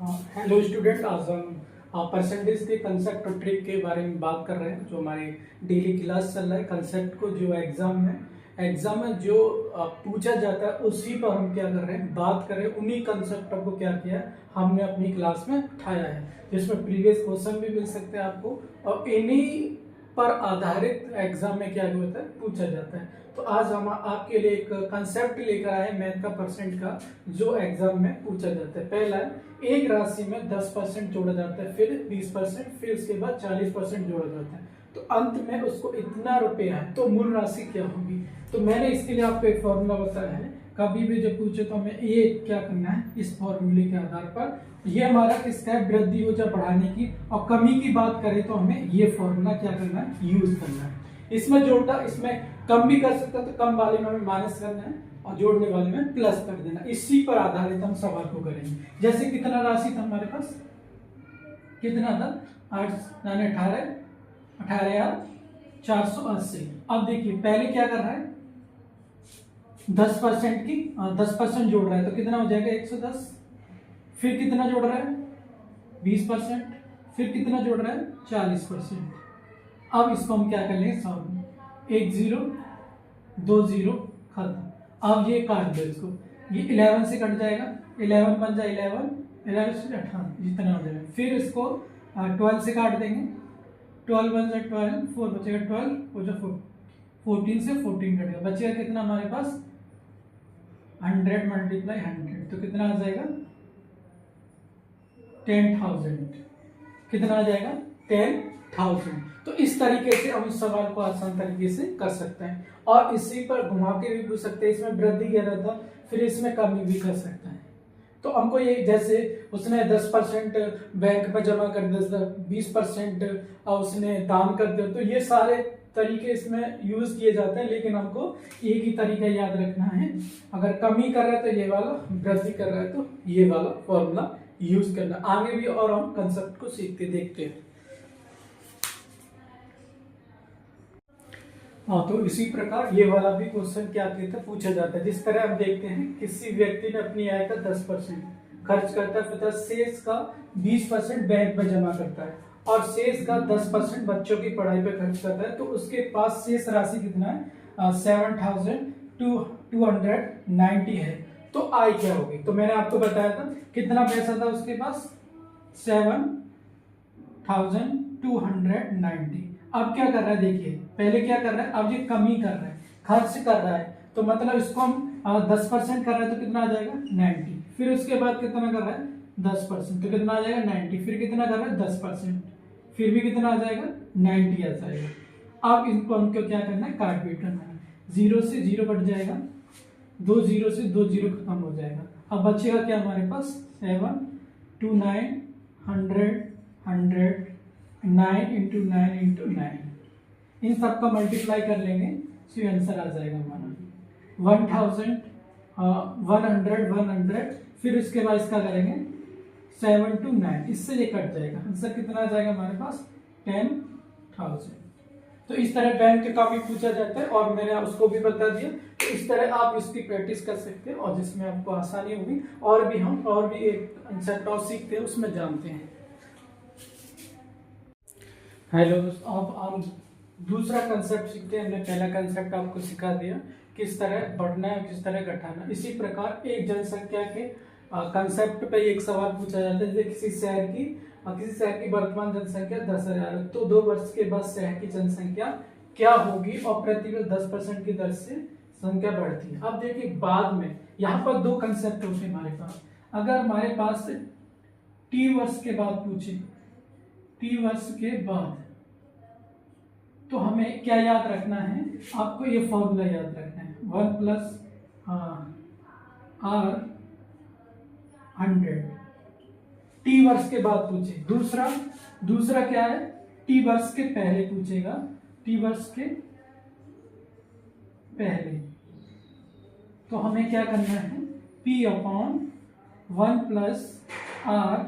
Hello student, आज हम percentage के कंसेप्ट और ट्रिक के बारे में बात कर रहे हैं। जो हमारे डेली क्लास चल रहा है कंसेप्ट को, जो एग्जाम में जो पूछा जाता है उसी पर हम क्या कर रहे हैं, बात कर रहे हैं। उन्हीं कंसेप्ट को क्या किया है, हमने अपनी क्लास में उठाया है, जिसमें प्रीवियस क्वेश्चन भी मिल सकते हैं आपको, और इन्हीं पर आधारित एग्जाम में क्या होता है, पूछा जाता है। तो आज हम आपके लिए एक कंसेप्ट लेकर आए हैं मैथ का परसेंट का, जो एग्जाम में पूछा जाता है। पहला है, एक राशि में 10% जोड़ा जाता है, फिर 20%, फिर उसके बाद 40% जोड़ा जाता है, तो अंत में उसको इतना रुपया है, तो मूल राशि क्या होगी। तो मैंने इसके लिए आपको एक फॉर्मूला बताया है। कभी भी जब पूछे तो हमें ये क्या करना है, इस फॉर्मूले के आधार पर। ये हमारा किसका है, वृद्धि ऊर्जा बढ़ाने की, और कमी की बात करें तो हमें ये फॉर्मूला क्या करना है, यूज करना है। इसमें जोड़ता, इसमें कम भी कर सकता, तो कम वाले में हमें माइनस करना है और जोड़ने वाले में प्लस कर देना। इसी पर आधारित हम सवाल को करेंगे। जैसे कितना राशि था हमारे पास, कितना था, 8 9 18 18,480। अब देखिए पहले क्या कर रहा है, 10% की 10% जोड़ रहा है, तो कितना हो जाएगा 110। फिर कितना जोड़ रहा है, 20%। फिर कितना जोड़ रहा है, 40%। अब इसको हम क्या कर लेंगे, सॉल्व। 1 0 2 0 खत्म। अब ये काट दो इसको, ये 11 से कट जाएगा, 11 बन जाए 11, 11 से 18 जितना हो जाएगा। फिर इसको 12 से काट देंगे, 12 बन जाए 12, 4 बचेगा, 12 हो जाए 4, 14 से 14 कटेगा, बचेगा कितना हमारे पास, 100 मल्टीप्लाई 100, तो कितना आ जाएगा, 10,000। कितना आ जाएगा, 10,000। तो इस तरीके से हम इस सवाल को आसान तरीके से कर सकते हैं, और इसी पर घुमा के भी पूछ सकते हैं। इसमें वृद्धि कह रहा था, फिर इसमें कमी भी कर सकता है। तो हमको ये, जैसे उसने 10% बैंक में जमा कर दिया, 20% उसने दान कर दिया, तो ये सारे तरीके इसमें यूज किए जाते हैं। लेकिन हमको एक ही तरीका याद रखना है, अगर कमी कर रहा है तो ये वाला, वृद्धि कर रहा है तो ये वाला फॉर्मूला यूज करना। आगे भी और हम कंसेप्ट को सीखते देखते हैं। हाँ, तो इसी प्रकार ये वाला भी क्वेश्चन क्या कहता है, पूछा जाता है। जिस तरह हम देखते हैं, किसी व्यक्ति ने अपनी आय का 10% खर्च करता है, तथा शेष का 20% बैंक में जमा करता है, और शेष का 10% बच्चों की पढ़ाई पे खर्च करता है, तो उसके पास शेष राशि कितना है, 7,290 है। तो आय क्या होगी, तो मैंने आपको बताया था कितना पैसा था उसके पास, 7,290। अब क्या कर रहा है, देखिए पहले क्या कर रहा है, अब ये कमी कर रहा है, खर्च कर रहा है, तो मतलब इसको हम 10% कर रहे हैं, तो कितना आ जाएगा, 90। फिर उसके बाद कितना कर रहा है, 10%, तो कितना आ जाएगा, 90। फिर कितना कर रहा है, 10%, फिर भी कितना आ जाएगा, 90 आ जाएगा। अब इनको हमको क्या करना है, काट पीट करना है। 0 से 0 कट जाएगा, 2 0 से 2 0 खत्म हो जाएगा। अब बचेगा क्या हमारे पास, 7 2 9 100 100 9 इंटू 9 इंटू 9, इन सब का मल्टीप्लाई कर लेंगे, तो आंसर आ जाएगा हमारा 1000 100। फिर उसके बाद इसका करेंगे 7 to 9, इससे ये कट जाएगा, आंसर कितना आ जाएगा हमारे पास, 10,000। तो इस तरह बैंक का भी पूछा जाता है, और मैंने उसको भी बता दिया। तो इस तरह आप इसकी प्रैक्टिस कर सकते हैं, और जिसमें आपको आसानी होगी। और भी हम और भी एक कंसेप्ट और सीखते हैं, उसमें जानते हैं। हेलो दोस्तों, अब हम दूसरा कंसेप्ट सीखते हैं। हमने पहला कंसेप्ट आपको सिखा दिया, किस तरह बढ़ना है, किस तरह घटाना। इसी प्रकार एक जनसंख्या के कंसेप्ट पे एक सवाल पूछा जाता है। जैसे किसी शहर की वर्तमान जनसंख्या 10,000 है, तो 2 वर्ष के बाद शहर की जनसंख्या क्या होगी, और प्रतिवर्ष 10% की दर से संख्या बढ़ती है। अब देखिए बाद में यहाँ पर 2 कंसेप्ट होते हैं हमारे पास। अगर हमारे पास टी वर्ष के बाद पूछे, टी वर्ष के बाद, तो हमें क्या याद रखना है, आपको ये फॉर्मूला याद रखना है, 1 प्लस R 100। टी वर्ष के बाद पूछे। दूसरा क्या है, टी वर्ष के पहले पूछेगा, टी वर्ष के पहले, तो हमें क्या करना है, P अपॉन 1 प्लस R,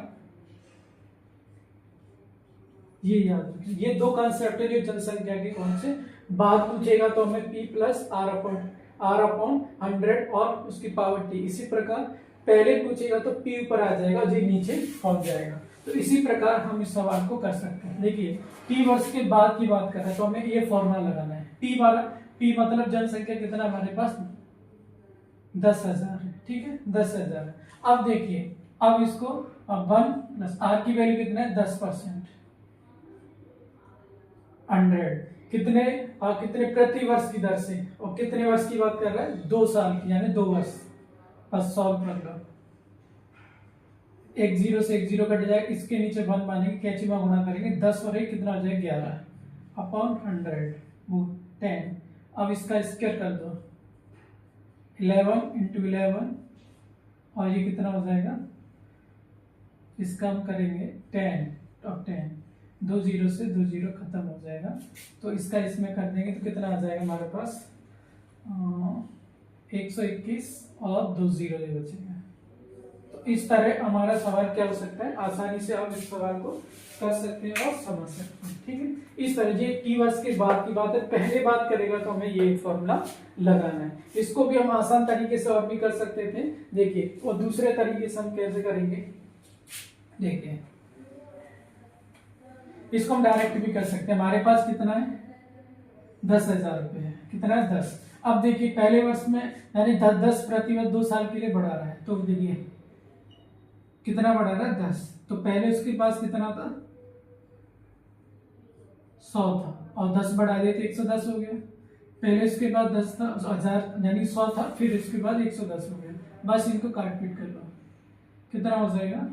ये याद रखिए। ये 2 कॉन्सेप्ट है जो जनसंख्या के, कौन से बाद पूछेगा तो हमें P प्लस R अपॉन 100 और उसकी पावर T। इसी प्रकार पहले पूछेगा तो p ऊपर आ जाएगा, जी नीचे पहुंच जाएगा। तो इसी प्रकार हम इस सवाल को कर सकते हैं। देखिए t वर्ष के बाद की बात कर रहे हैं तो हमें ये फॉर्मूला लगाना है। p मतलब जनसंख्या कितना हमारे पास 10,000 है, ठीक है 10,000। अब देखिए अब इसको 1 प्लस r की वैल्यू कितना है 10%, 100 कितने प्रति वर्ष की दर से, और कितने वर्ष की बात कर रहा है 2 साल की, यानी 2 वर्ष। बस सॉल्व कर लो, एक जीरो से एक जीरो कट जाएगा, इसके नीचे 1 मानेंगे, कैंची में गुणा करेंगे, 10 और 1 कितना हो जाएगा 11 अपॉन 100 वो 10। अब इसका स्क्वायर कर दो, 11 इंटू 11 और ये कितना हो जाएगा, इसका हम करेंगे 10 और 10, 2 जीरो से 2 जीरो खत्म हो जाएगा। तो इसका इसमें कर देंगे तो कितना आ जाएगा हमारे पास 121 और 2 जीरो ये बचेगा। तो इस तरह हमारा सवाल क्या हो सकता है, आसानी से हम इस सवाल को कर सकते हैं और समझ सकते हैं, ठीक है। इस तरह ये टी वर्ष के बाद की बात है, पहले बात करेगा तो हमें ये फॉर्मूला लगाना है। इसको भी हम आसान तरीके से और भी कर सकते थे, देखिए और दूसरे तरीके से हम कैसे करेंगे, देखिए इसको हम डायरेक्ट भी कर सकते हैं। हमारे पास कितना है 10,000 रुपए है, कितना है 10। अब देखिए पहले वर्ष में यानी 10 प्रतिशत 2 साल के लिए बढ़ा रहा है, तो देखिए कितना बढ़ा रहा है 10। तो पहले उसके पास कितना था 100 था और 10 बढ़ा दिए तो 110 हो गया। पहले उसके बाद 10 था 1000 यानी 100 था, फिर उसके बाद 110 हो गया। बस इनको काट पीट कर लो, कितना हो जाएगा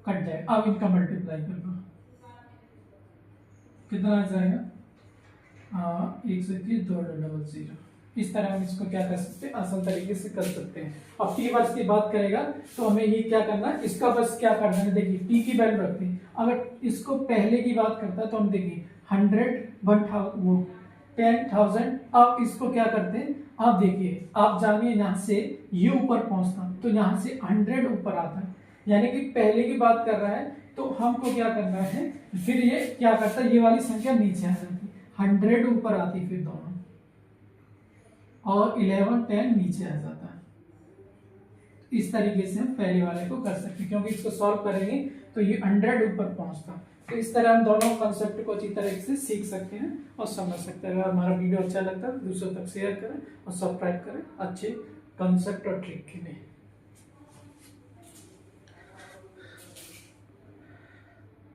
कट जाए। अब इनका मल्टीप्लाई कर लो, कितना आ जाएगा 121 200। इस तरह हम इसको क्या कर सकते हैं, आसान तरीके से कर सकते हैं। अब टी वर्ष की बात करेगा तो हमें ये क्या करना है, इसका बस क्या करना है, देखिए टी की वैल्यू रखते हैं। अगर इसको पहले की बात करता है तो हम देखिए 100 वो 10,000। अब इसको क्या करते हैं, आप देखिए आप जानिए यहाँ से ये ऊपर पहुंचता तो यहाँ से 100 ऊपर आता है, यानी कि पहले की बात कर रहा है। तो हमको क्या करना है, फिर ये क्या करता है, ये वाली संख्या नीचे आ जाती, 100 ऊपर आती फिर दोनों, और 11 10 नीचे आ जाता है। इस तरीके से हम पहले वाले को कर सकते हैं, क्योंकि इसको सॉल्व करेंगे तो ये 100 ऊपर पहुंचता। तो इस तरह हम दोनों कॉन्सेप्ट को अच्छी तरह से सीख सकते हैं और समझ सकते हैं। अगर हमारा वीडियो अच्छा लगता है तो दूसरों तक शेयर करें और सब्सक्राइब करें अच्छे कॉन्सेप्ट और ट्रिक के लिए।